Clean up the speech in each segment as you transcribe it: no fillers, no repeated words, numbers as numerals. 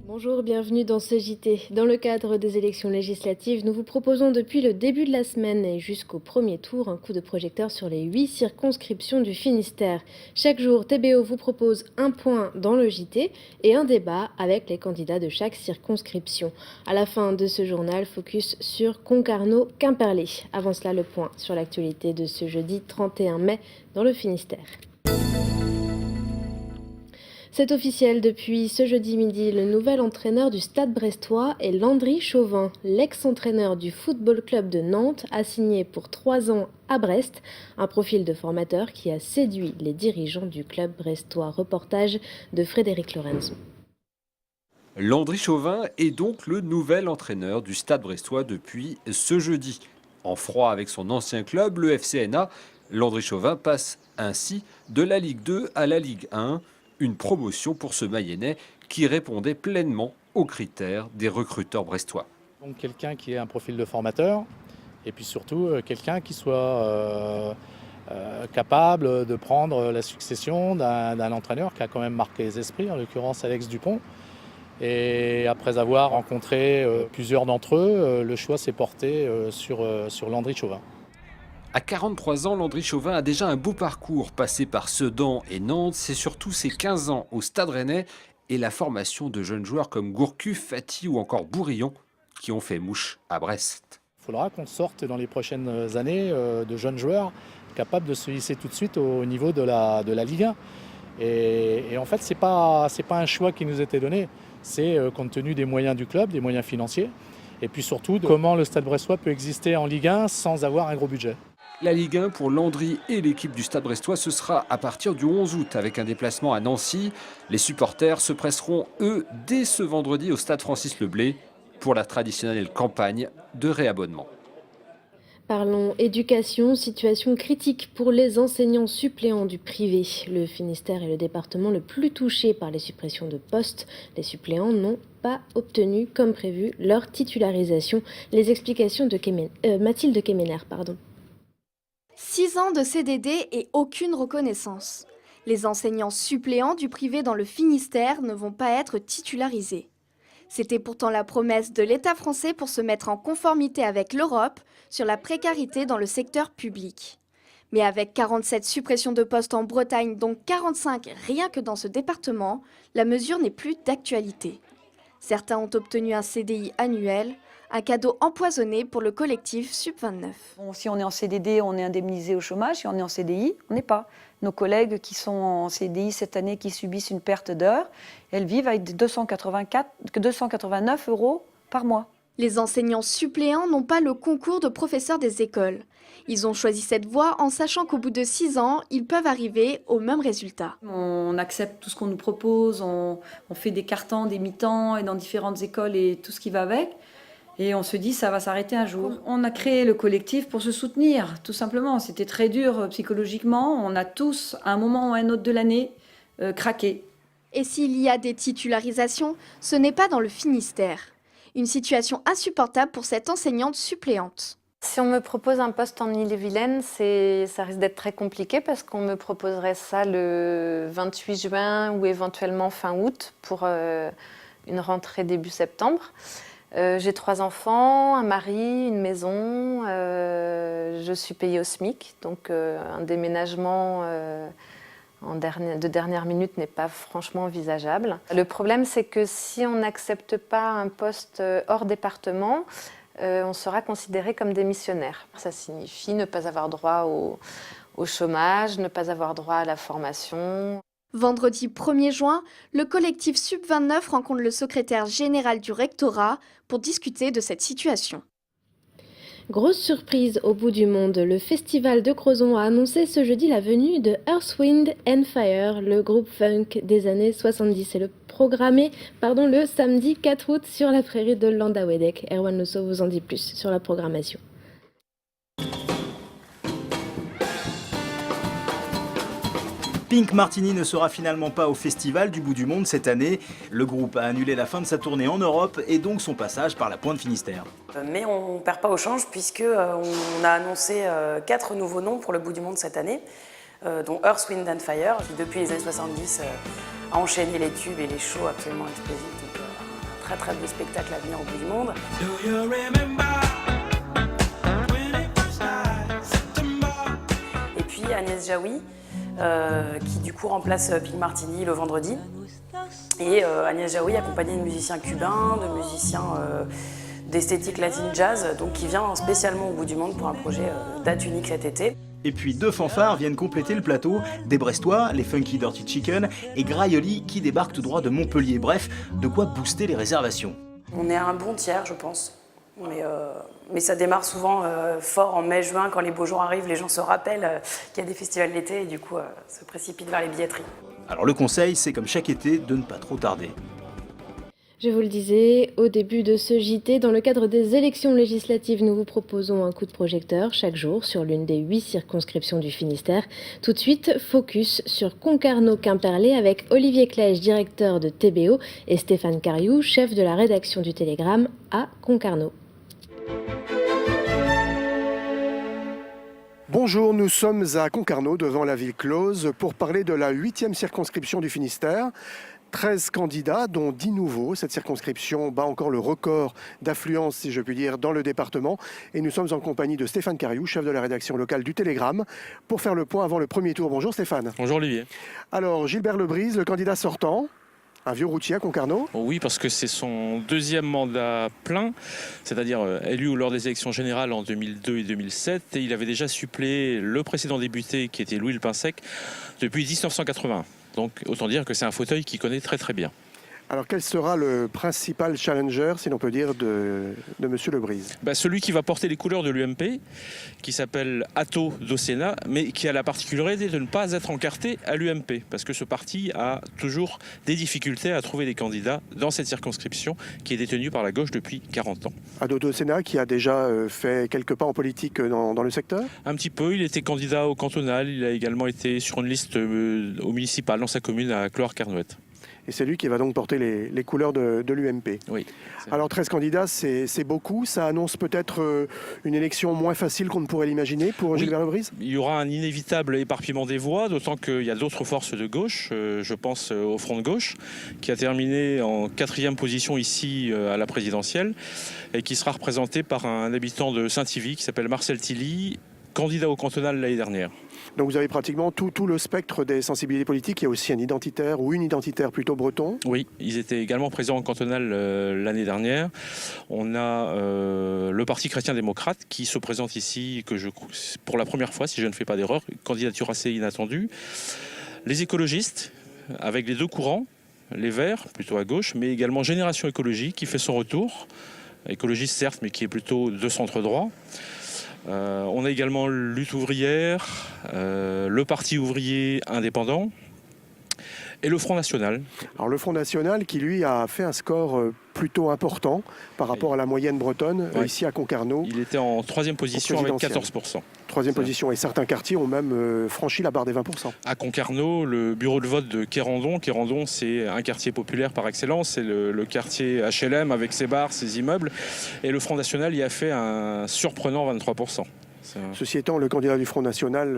Bonjour, bienvenue dans ce JT. Dans le cadre des élections législatives, nous vous proposons depuis le début de la semaine et jusqu'au premier tour un coup de projecteur sur les 8 circonscriptions du Finistère. Chaque jour, TBO vous propose un point dans le JT et un débat avec les candidats de chaque circonscription. À la fin de ce journal, focus sur Concarneau-Quimperlé. Avant cela, le point sur l'actualité de ce jeudi 31 mai dans le Finistère. C'est officiel, depuis ce jeudi midi, le nouvel entraîneur du Stade brestois est Landry Chauvin. L'ex-entraîneur du Football Club de Nantes a signé pour 3 ans à Brest, un profil de formateur qui a séduit les dirigeants du club brestois. Reportage de Frédéric Lorenzo. Landry Chauvin est donc le nouvel entraîneur du Stade brestois depuis ce jeudi. En froid avec son ancien club, le FCNA, Landry Chauvin passe ainsi de la Ligue 2 à la Ligue 1. Une promotion pour ce Mayennais qui répondait pleinement aux critères des recruteurs brestois. Donc quelqu'un qui ait un profil de formateur et puis surtout quelqu'un qui soit capable de prendre la succession d'un entraîneur qui a quand même marqué les esprits, en l'occurrence Alex Dupont. Et après avoir rencontré plusieurs d'entre eux, le choix s'est porté sur Landry Chauvin. À 43 ans, Landry Chauvin a déjà un beau parcours, passé par Sedan et Nantes. C'est surtout ses 15 ans au Stade Rennais et la formation de jeunes joueurs comme Gourcuff, Fati ou encore Bourillon qui ont fait mouche à Brest. Il faudra qu'on sorte dans les prochaines années de jeunes joueurs capables de se hisser tout de suite au niveau de la Ligue 1. Et en fait, c'est pas un choix qui nous était donné. C'est compte tenu des moyens du club, des moyens financiers. Et puis surtout, comment le Stade brestois peut exister en Ligue 1 sans avoir un gros budget. La Ligue 1 pour Landry et l'équipe du Stade brestois, ce sera à partir du 11 août avec un déplacement à Nancy. Les supporters se presseront, eux, dès ce vendredi au Stade Francis Leblay pour la traditionnelle campagne de réabonnement. Parlons éducation, situation critique pour les enseignants suppléants du privé. Le Finistère est le département le plus touché par les suppressions de postes. Les suppléants n'ont pas obtenu, comme prévu, leur titularisation. Les explications de Mathilde Kemener. 6 ans de CDD et aucune reconnaissance. Les enseignants suppléants du privé dans le Finistère ne vont pas être titularisés. C'était pourtant la promesse de l'État français pour se mettre en conformité avec l'Europe sur la précarité dans le secteur public. Mais avec 47 suppressions de postes en Bretagne, dont 45 rien que dans ce département, la mesure n'est plus d'actualité. Certains ont obtenu un CDI annuel, un cadeau empoisonné pour le collectif Sub29. Bon, si on est en CDD, on est indemnisé au chômage. Si on est en CDI, on n'est pas. Nos collègues qui sont en CDI cette année, qui subissent une perte d'heures, elles vivent avec 289 € par mois. Les enseignants suppléants n'ont pas le concours de professeurs des écoles. Ils ont choisi cette voie en sachant qu'au bout de 6 ans, ils peuvent arriver au même résultat. On accepte tout ce qu'on nous propose, on fait des cartons, des mi-temps et dans différentes écoles et tout ce qui va avec. Et on se dit, ça va s'arrêter un jour. On a créé le collectif pour se soutenir, tout simplement. C'était très dur psychologiquement. On a tous, à un moment ou à un autre de l'année, craqué. Et s'il y a des titularisations, ce n'est pas dans le Finistère. Une situation insupportable pour cette enseignante suppléante. Si on me propose un poste en Ille-et-Vilaine, ça risque d'être très compliqué parce qu'on me proposerait ça le 28 juin ou éventuellement fin août pour une rentrée début septembre. J'ai 3 enfants, un mari, une maison, je suis payée au SMIC, donc un déménagement de dernière minute n'est pas franchement envisageable. Le problème, c'est que si on n'accepte pas un poste hors département, on sera considéré comme démissionnaire. Ça signifie ne pas avoir droit au chômage, ne pas avoir droit à la formation. Vendredi 1er juin, le collectif Sub29 rencontre le secrétaire général du rectorat pour discuter de cette situation. Grosse surprise au bout du monde, le festival de Crozon a annoncé ce jeudi la venue de Earth, Wind and Fire, le groupe funk des années 70. C'est programmé le samedi 4 août sur la prairie de Landawedek. Erwan Losso vous en dit plus sur la programmation. Pink Martini ne sera finalement pas au Festival du bout du monde cette année. Le groupe a annulé la fin de sa tournée en Europe et donc son passage par la Pointe Finistère. Mais on ne perd pas au change puisqu'on a annoncé 4 nouveaux noms pour le bout du monde cette année, dont Earth, Wind and Fire, qui depuis les années 70 a enchaîné les tubes et les shows absolument explosifs. Donc un très très beau spectacle à venir au bout du monde. Et puis Agnès Jaoui, qui du coup remplace Pink Martini le vendredi. Et Agnès Jaoui accompagnée de musiciens cubains, de musiciens d'esthétique latine jazz, donc qui vient spécialement au bout du monde pour un projet date unique cet été. Et puis 2 fanfares viennent compléter le plateau, des Brestois, les Funky Dirty Chicken, et Graioli qui débarque tout droit de Montpellier. Bref, de quoi booster les réservations. On est à un bon tiers, je pense. Mais ça démarre souvent fort en mai-juin, quand les beaux jours arrivent, les gens se rappellent qu'il y a des festivals l'été et du coup se précipitent vers les billetteries. Alors le conseil, c'est comme chaque été, de ne pas trop tarder. Je vous le disais au début de ce JT, dans le cadre des élections législatives, nous vous proposons un coup de projecteur chaque jour sur l'une des 8 circonscriptions du Finistère. Tout de suite, focus sur Concarneau-Quimperlé avec Olivier Claège, directeur de TBO, et Stéphane Cariou, chef de la rédaction du Télégramme à Concarneau. Bonjour, nous sommes à Concarneau, devant la ville close, pour parler de la 8e circonscription du Finistère. 13 candidats, dont 10 nouveaux. Cette circonscription bat encore le record d'affluence, si je puis dire, dans le département. Et nous sommes en compagnie de Stéphane Cariou, chef de la rédaction locale du Télégramme, pour faire le point avant le premier tour. Bonjour Stéphane. Bonjour Olivier. Alors, Gilbert Lebrise, le candidat sortant, un vieux routier à Concarneau. Oui, parce que c'est son 2e mandat plein, c'est-à-dire élu lors des élections générales en 2002 et 2007. Et il avait déjà suppléé le précédent député, qui était Louis Le Pinsec, depuis 1981. Donc autant dire que c'est un fauteuil qu'il connaît très très bien. Alors quel sera le principal challenger, si l'on peut dire, de M. Lebrise? Celui qui va porter les couleurs de l'UMP, qui s'appelle Atto Docena, mais qui a la particularité de ne pas être encarté à l'UMP, parce que ce parti a toujours des difficultés à trouver des candidats dans cette circonscription qui est détenue par la gauche depuis 40 ans. Atto Docena qui a déjà fait quelques pas en politique dans le secteur? Un petit peu, il était candidat au cantonal, il a également été sur une liste au municipal dans sa commune à Clohars-Carnouët. Et c'est lui qui va donc porter les couleurs de l'UMP. Oui. Alors 13 candidats, c'est beaucoup. Ça annonce peut-être une élection moins facile qu'on ne pourrait l'imaginer pour Gilbert Lebrise? Il y aura un inévitable éparpillement des voix, d'autant qu'il y a d'autres forces de gauche. Je pense au Front de gauche, qui a terminé en 4e position ici à la présidentielle, et qui sera représenté par un habitant de Saint-Yvi qui s'appelle Marcel Tilly, candidat au cantonal l'année dernière. Donc vous avez pratiquement tout le spectre des sensibilités politiques. Il y a aussi un identitaire ou une identitaire plutôt breton. Oui, ils étaient également présents au cantonal l'année dernière. On a le Parti chrétien-démocrate qui se présente ici, pour la première fois, si je ne fais pas d'erreur, candidature assez inattendue. Les écologistes, avec les 2 courants, les Verts, plutôt à gauche, mais également Génération Écologie qui fait son retour. Écologiste certes, mais qui est plutôt de centre droit. On a également Lutte ouvrière, le Parti ouvrier indépendant et le Front National. Alors le Front National qui lui a fait un score plutôt important par rapport à la moyenne bretonne ici à Concarneau. Il était en 3e position avec 14%. 3e position, et certains quartiers ont même franchi la barre des 20%. À Concarneau, le bureau de vote de Quérandon, c'est un quartier populaire par excellence, c'est le quartier HLM avec ses bars, ses immeubles, et le Front National y a fait un surprenant 23%. Ceci étant, le candidat du Front National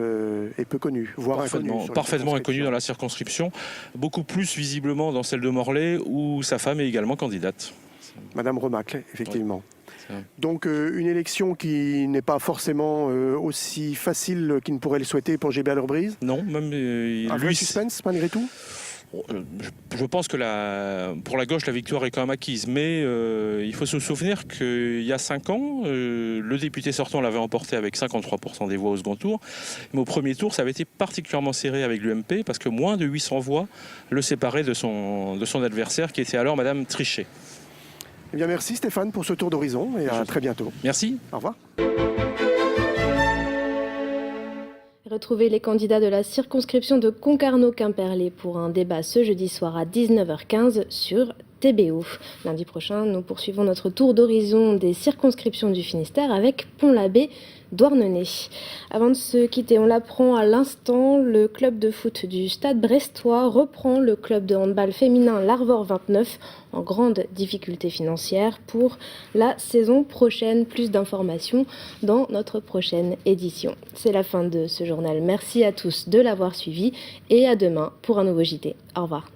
est peu connu, voire inconnu. Parfaitement inconnu dans la circonscription, beaucoup plus visiblement dans celle de Morlaix, où sa femme est également candidate. Madame Remacle, effectivement. Oui. Donc une élection qui n'est pas forcément aussi facile qu'il ne pourrait le souhaiter pour Gilbert Lebrise. Non, même un vrai suspense malgré tout. Je pense que pour la gauche, la victoire est quand même acquise. Mais il faut se souvenir qu'il y a 5 ans, le député sortant l'avait emporté avec 53% des voix au second tour. Mais au premier tour, ça avait été particulièrement serré avec l'UMP parce que moins de 800 voix le séparaient de son adversaire qui était alors Madame Trichet. Eh bien, merci Stéphane pour ce tour d'horizon et à très bientôt. Merci. Au revoir. Retrouvez les candidats de la circonscription de Concarneau-Quimperlé pour un débat ce jeudi soir à 19h15 sur TBO. Lundi prochain, nous poursuivons notre tour d'horizon des circonscriptions du Finistère avec Pont-l'Abbé, Douarnenez. Avant de se quitter, on l'apprend à l'instant, le club de foot du Stade brestois reprend le club de handball féminin l'Arvor 29 en grande difficulté financière pour la saison prochaine. Plus d'informations dans notre prochaine édition. C'est la fin de ce journal. Merci à tous de l'avoir suivi et à demain pour un nouveau JT. Au revoir.